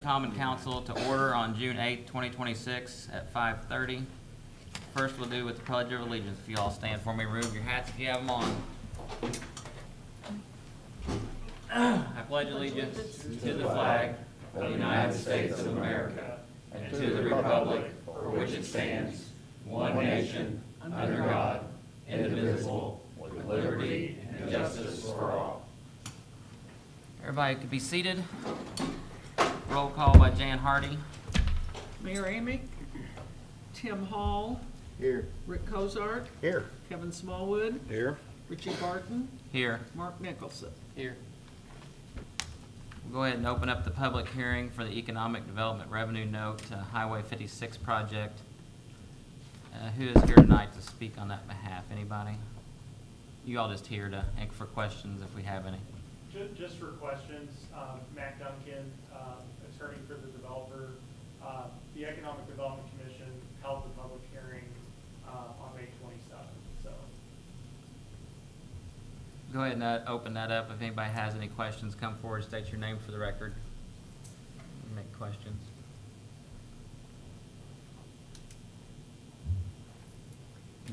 Common Council to order on June 8th, 2026 at 5:30. First, we'll do with the Pledge of Allegiance. If you all stand for me, remove your hats if you have them on. I pledge allegiance to the flag of the United States of America and to the republic for which it stands, one nation, under God, indivisible, with liberty and justice for all. Everybody could be seated. Roll call by Jan Hardy. Mayor Amick, Tim Hall. Here. Rick Cozart. Here. Kevin Smallwood. Here. Richie Barton. Here. Mark Nicholson. Here. We'll go ahead and open up the public hearing for the Economic Development Revenue Note Highway 56 project. Who is here tonight to speak on that behalf? Anybody? You all just here to ask for questions if we have any. Just for questions, Matt Duncan, attorney for the developer. The Economic Development Commission held the public hearing on May 27th. So, Go ahead and open that up. If anybody has any questions, come forward, state your name for the record. Make questions.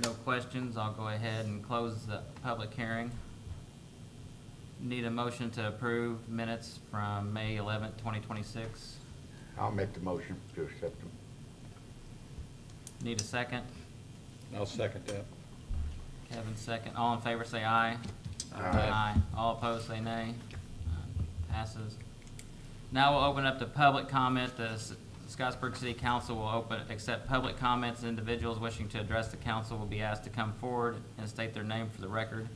No questions, I'll go ahead and close the public hearing. Need a motion to approve minutes from May 11th, 2026. I'll make the motion to accept them. Need a second? I'll second that. Kevin, second. All in favor, say aye. Aye. All opposed, say nay. Passes. Now we'll open up to public comment. The Scottsburg City Council will accept public comments. Individuals wishing to address the council will be asked to come forward and state their name for the record.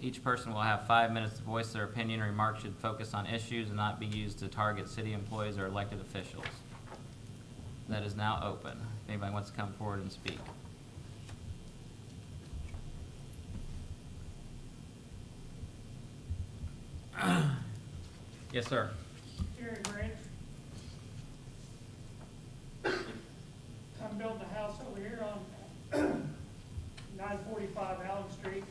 Each person will have 5 minutes to voice their opinion. Remarks should focus on issues and not be used to target city employees or elected officials. That is now open. If anybody wants to come forward and speak. Yes, sir. Jerry Branch. I'm building a house over here on 945 Allen Street.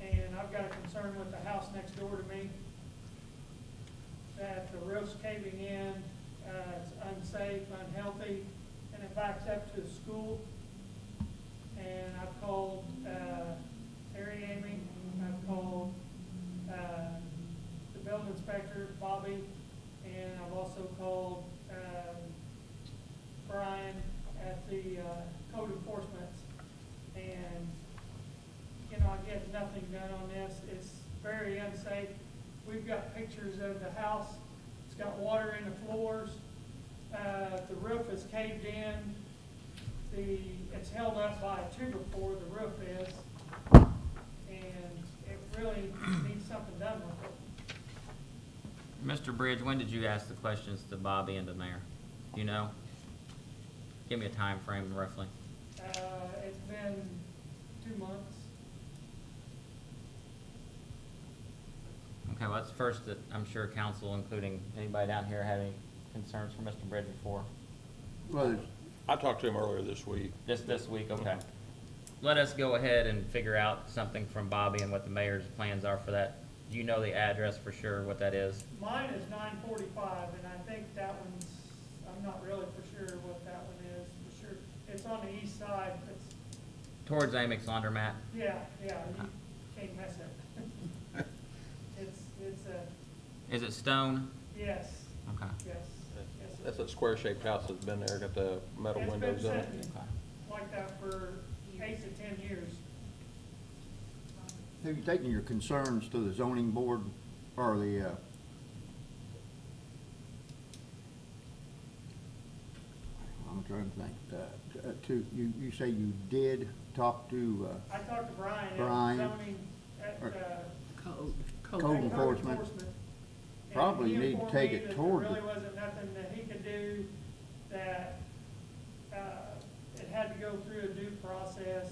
And I've got a concern with the house next door to me, that the roof's caving in, it's unsafe, unhealthy, and it backs up to the school. And I've called Terry Amy, I've called the building inspector, Bobby, and I've also called Brian at the code enforcement. And you know, I get nothing done on this. It's very unsafe. We've got pictures of the house. It's got water in the floors. The roof is caved in. It's held up by a 2x4, the roof is. And it really needs something done with it. Mr. Bridge, when did you ask the questions to Bobby and the mayor? Do you know? Give me a time frame roughly. It's been 2 months. Okay, well, that's first that I'm sure council, including anybody down here, had any concerns for Mr. Bridge before? Well, I talked to him earlier this week. Just this week, okay. Let us go ahead and figure out something from Bobby and what the mayor's plans are for that. Do you know the address for sure, what that is? Mine is 945, and I think that one's, I'm not really for sure what that one is, for sure. It's on the east side, it's, Towards Amix Laundromat? yeah, you can't mess it. It's a, Is it stone? yes, Okay. yes. That's a square-shaped house that's been there, got the metal It's been windows in it. sitting like that for 8 to 10 years. have you taken your concerns to the zoning board or the, I'm trying to think, you say you did talk to, I talked to Brian Brian, at zoning, at, or- Code Code enforcement. and Probably he need to informed take me it that toward there the- really wasn't nothing that he could do, that, it had to go through a due process,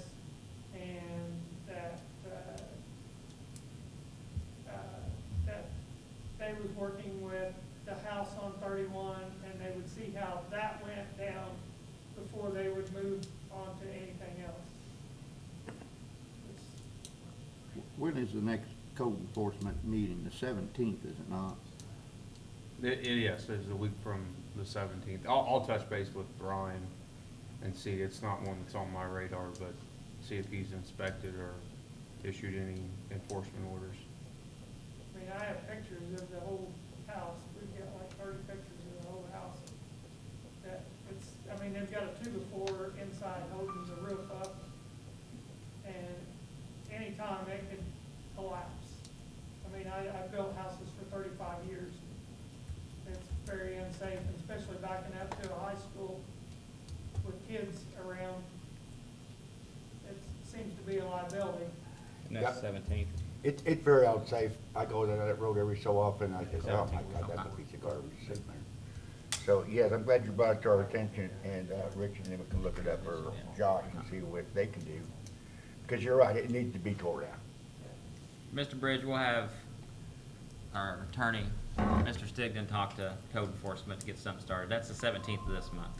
and that they was working with the house on 31, and they would see how that went down before they would move on to anything else. when is the next code enforcement meeting? The 17th, is it not? Yes, it's a week from the 17th. I'll touch base with Brian and see, it's not one that's on my radar, but see if he's inspected or issued any enforcement orders. I mean, I have pictures of the whole house, we've got like 30 pictures of the whole house. That it's, I mean, they've got a 2x4 inside holding the roof up, and anytime it could collapse. I mean, I built houses for 35 years. It's very unsafe, especially backing up to a high school with kids around. It seems to be a liability. Next Yep. 17th. It's very unsafe. I go down that road every so often, I just, oh my God, that's a piece of garbage sitting there. So, yes, I'm glad you brought it to our attention, and Rich and them can look it up, or Josh, and see what they can do. Because you're right, it needs to be tore down. Mr. Bridge, we'll have our attorney, Mr. Stigdon, talk to code enforcement to get something started. That's the 17th of this month.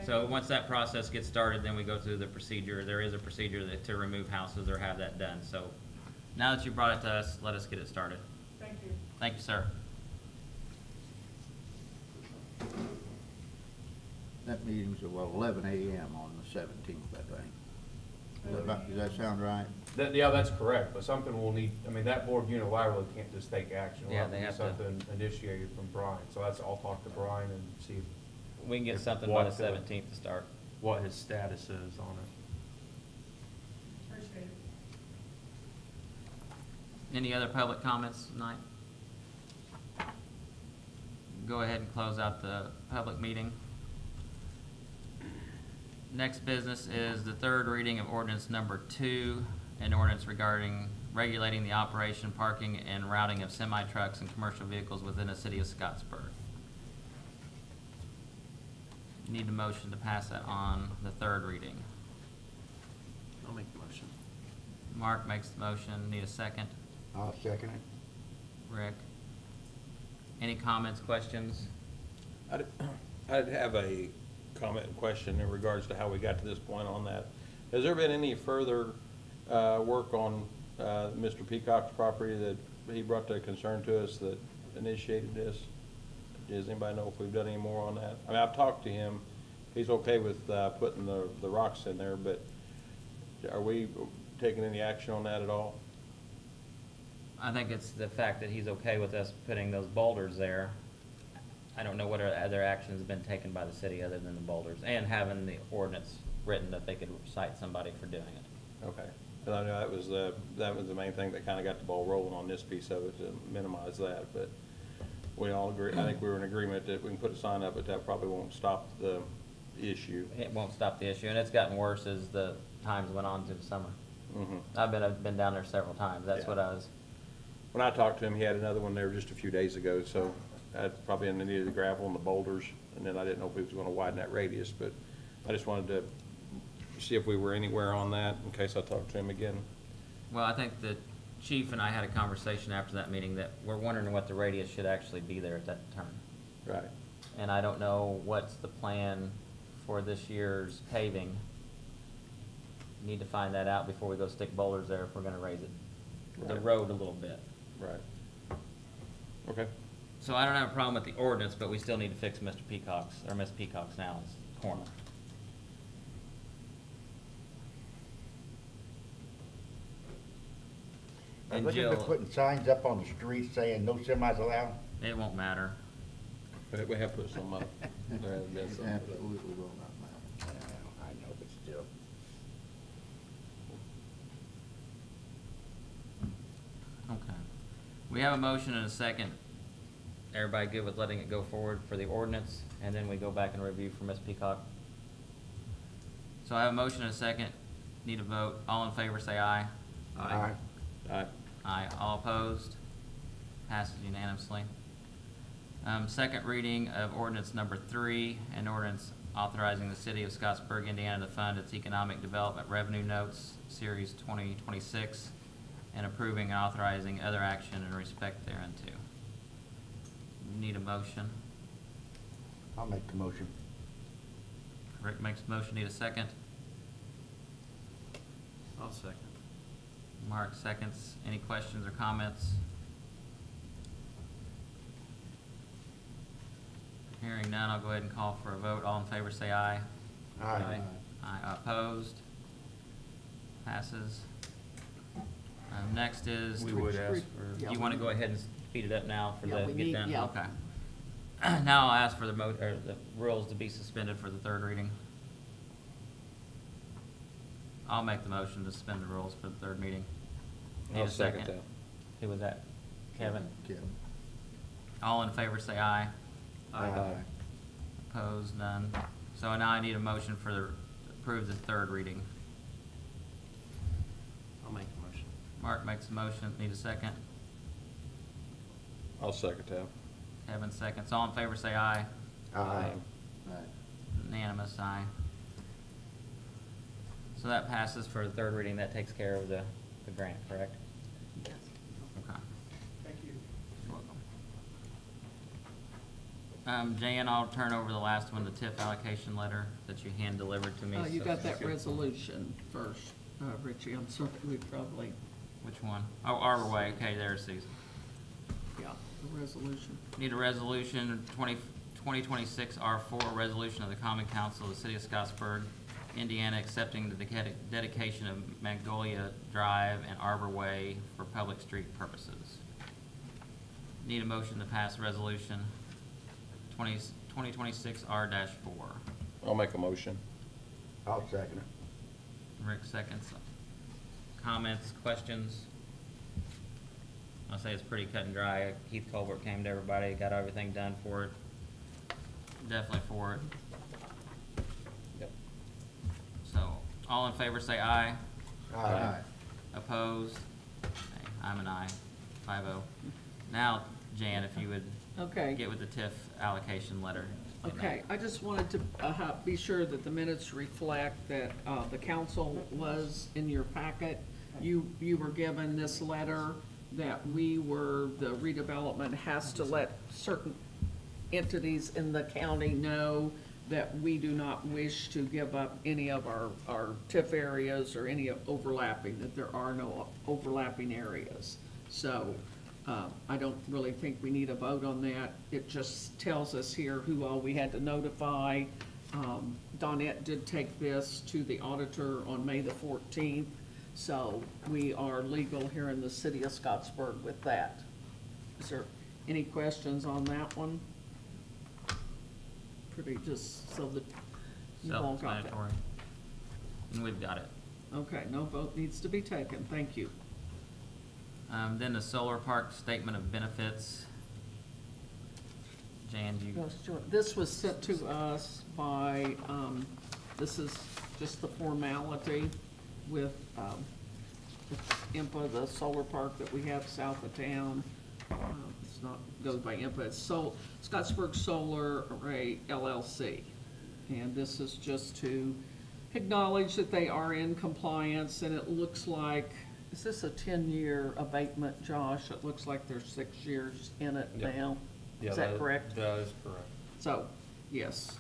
So once that process gets started, then we go through the procedure. There is a procedure to remove houses or have that done. So now that you brought it to us, let us get it started. Thank you. Thank you, sir. That meeting's at, 11 a.m. on the 17th, I think. Does that sound right? Yeah, that's correct, but something will need, I mean, that board unilaterally can't just take action. It'll Yeah, to they be have to- something initiated from Brian, so I'll talk to Brian and see We can get If something by the what, 17th to start. what his status is on it. Appreciate it. Any other public comments tonight? Go ahead and close out the public meeting. Next business is the third reading of ordinance number 2, an ordinance regarding regulating the operation, parking, and routing of semi-trucks and commercial vehicles within the city of Scottsburg. Need a motion to pass that on the third reading. I'll make the motion. Mark makes the motion. Need a second? I'll second it. Rick? Any comments, questions? I'd have a comment and question in regards to how we got to this point on that. Has there been any further work on Mr. Peacock's property that he brought to concern to us that initiated this? Does anybody know if we've done any more on that? I mean, I've talked to him. He's okay with putting the rocks in there, but are we taking any action on that at all? I think it's the fact that he's okay with us putting those boulders there. I don't know what other actions have been taken by the city other than the boulders, and having the ordinance written that they could cite somebody for doing it. Okay. And I know that was the main thing that kind of got the ball rolling on this piece of it, to minimize that, but we all agree, I think we were in agreement that we can put a sign up, but that probably won't stop the issue. It won't stop the issue, and it's gotten worse as the times went on through the summer. Mhm. I've been down there several times. That's Yeah. what I was. When I talked to him, he had another one there just a few days ago, so that's probably in the need of the gravel and the boulders, and then I didn't know if he was gonna widen that radius, but I just wanted to see if we were anywhere on that in case I talked to him again. Well, I think the chief and I had a conversation after that meeting that we're wondering what the radius should actually be there at that turn. Right. And I don't know what's the plan for this year's paving. Need to find that out before we go stick boulders there if we're gonna raise it, the Right. road a little bit. Right. Okay. So I don't have a problem with the ordinance, but we still need to fix Mr. Peacock's, or Miss Peacock's now's corner. I'm And looking at Jill, putting signs up on the street saying no semis allowed. it won't matter. But we have put some up. There has been It some. absolutely will not matter. I know, but still. Okay. We have a motion and a second. Everybody good with letting it go forward for the ordinance, and then we go back and review for Ms. Peacock? So I have a motion and a second. Need a vote. All in favor, say aye. Aye. Aye. Aye. All opposed? Passes unanimously. Second reading of ordinance number 3, an ordinance authorizing the city of Scottsburg, Indiana to fund its economic development revenue notes, series 2026, and approving and authorizing other action in respect thereunto. Need a motion? I'll make the motion. Rick makes a motion. Need a second? I'll second. Mark seconds. Any questions or comments? Hearing none, I'll go ahead and call for a vote. All in favor, say aye. Aye. Aye, opposed? Passes. Next is, We would ask for, you wanna go ahead and speed it up now for Yeah, the, we get need- done? yeah. Okay. Now I'll ask for the rules to be suspended for the third reading. I'll make the motion to suspend the rules for the third meeting. Need I'll a second that. Who was that? Kevin? Kevin. All in favor, say aye. Aye. Opposed, none. So now I need a motion for the, approve the third reading. I'll make the motion. Mark makes a motion, need a second. I'll second that. Kevin seconds. All in favor, say aye. Aye. Aye. Unanimous, aye. So that passes for the third reading. That takes care of the grant, correct? Yes. Okay. Thank you. You're welcome. Jan, I'll turn over the last one, the TIF allocation letter that you hand delivered to me. You so- got that resolution first, Richie, I'm sorry, we probably, Which one? Oh, Arbor Way. Okay, there's Susan. yeah, the resolution. Need a resolution, 2026 R4, resolution of the Common Council of the City of Scottsburg, Indiana, accepting the dedication of Magnolia Drive and Arbor Way for public street purposes. Need a motion to pass resolution 2026 R-4. I'll make a motion. I'll second it. Rick seconds. Comments, questions? I'll say it's pretty cut and dry. Keith Colbert came to everybody, got everything done for it. Definitely for it. Yep. So, all in favor say aye. Aye. Opposed? Okay, I'm an aye, 5-0. Now, Jan, if you would Okay. get with the TIF allocation letter. Okay, I just wanted to be sure that the minutes reflect that the council was in your packet. You were given this letter that the redevelopment has to let certain entities in the county know that we do not wish to give up any of our TIF areas or any overlapping, that there are no overlapping areas. So, I don't really think we need a vote on that. It just tells us here who all we had to notify. Donette did take this to the auditor on May the 14th, so we are legal here in the city of Scottsburg with that. Is there any questions on that one? Pretty just so that you all got that. Self-explanatory. And we've got it. Okay, no vote needs to be taken. Thank you. Then the solar park statement of benefits. Jan, you, This was sent to us by, this is just the formality with IMPA, the solar park that we have south of town. It's not, goes by IMPA, it's Scottsburg Solar Array LLC. And this is just to acknowledge that they are in compliance, and it looks like, is this a 10-year abatement, Josh? It looks like there's 6 years in it Yep. now. Yeah, Is that correct? That is correct. So, yes,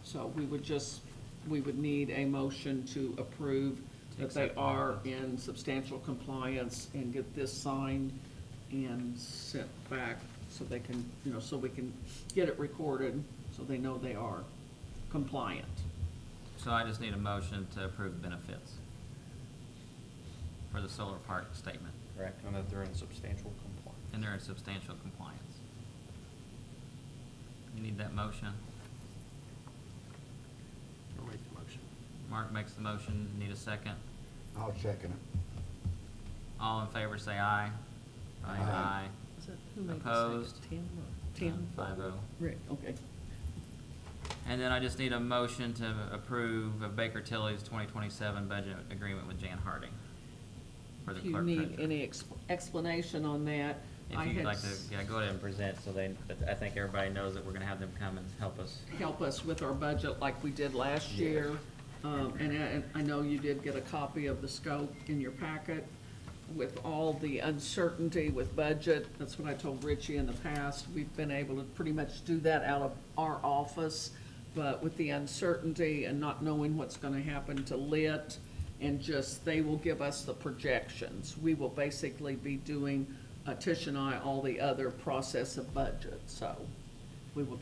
so we would need a motion to approve that they accept are all. in substantial compliance and get this signed and sent back so they can, so we can get it recorded, so they know they are compliant. so I just need a motion to approve benefits for the solar park statement, correct? And that they're in substantial compliance. And they're in substantial compliance. You need that motion? I'll make the motion. Mark makes the motion, need a second? I'll second it. All in favor say aye. Aye. Is it, who made the Opposed? second? Tim? 5-0. Rick, okay. And then I just need a motion to approve of Baker Tilly's 2027 budget agreement with Jan Harding for the If you clerk need treasurer. any explanation on that, I If you'd had like to, yeah, go ahead and present, so I think everybody knows that we're gonna have them come and help us. help us with our budget like we did last year. And I know you did get a copy of the scope in your packet with all the uncertainty with budget. That's what I told Richie in the past. We've been able to pretty much do that out of our office. But with the uncertainty and not knowing what's gonna happen to lit, and just, they will give us the projections. We will basically be doing, Tish and I, all the other process of budget, so we will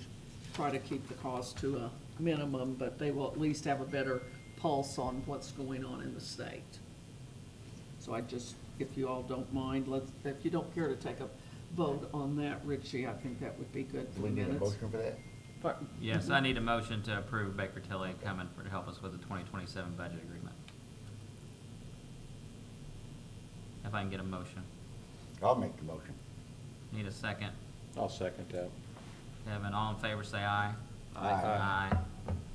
try to keep the cost to a minimum, but they will at least have a better pulse on what's going on in the state. So I just, if you all don't mind, if you don't care to take a vote on that, Richie, I think that would be good for Do we the need a minutes. motion for that? But- Yes, I need a motion to approve Baker Tilly coming to help us with the 2027 budget agreement. If I can get a motion. I'll make the motion. Need a second. I'll second that. Kevin, all in favor, say aye. Aye. Aye.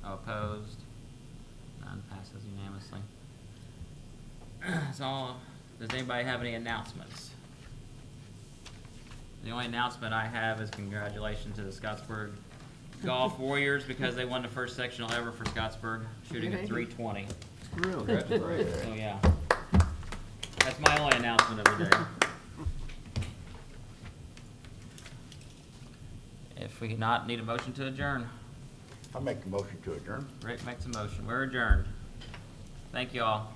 All opposed? None passes unanimously. That's all. Does anybody have any announcements? The only announcement I have is congratulations to the Scottsburg Golf Warriors because they won the first sectional ever for Scottsburg, shooting a Yay. 320. Really? So, yeah. That's my only announcement of the day. If we not need a motion to adjourn, I'll make the motion to adjourn. Rick makes a motion. We're adjourned. Thank you all.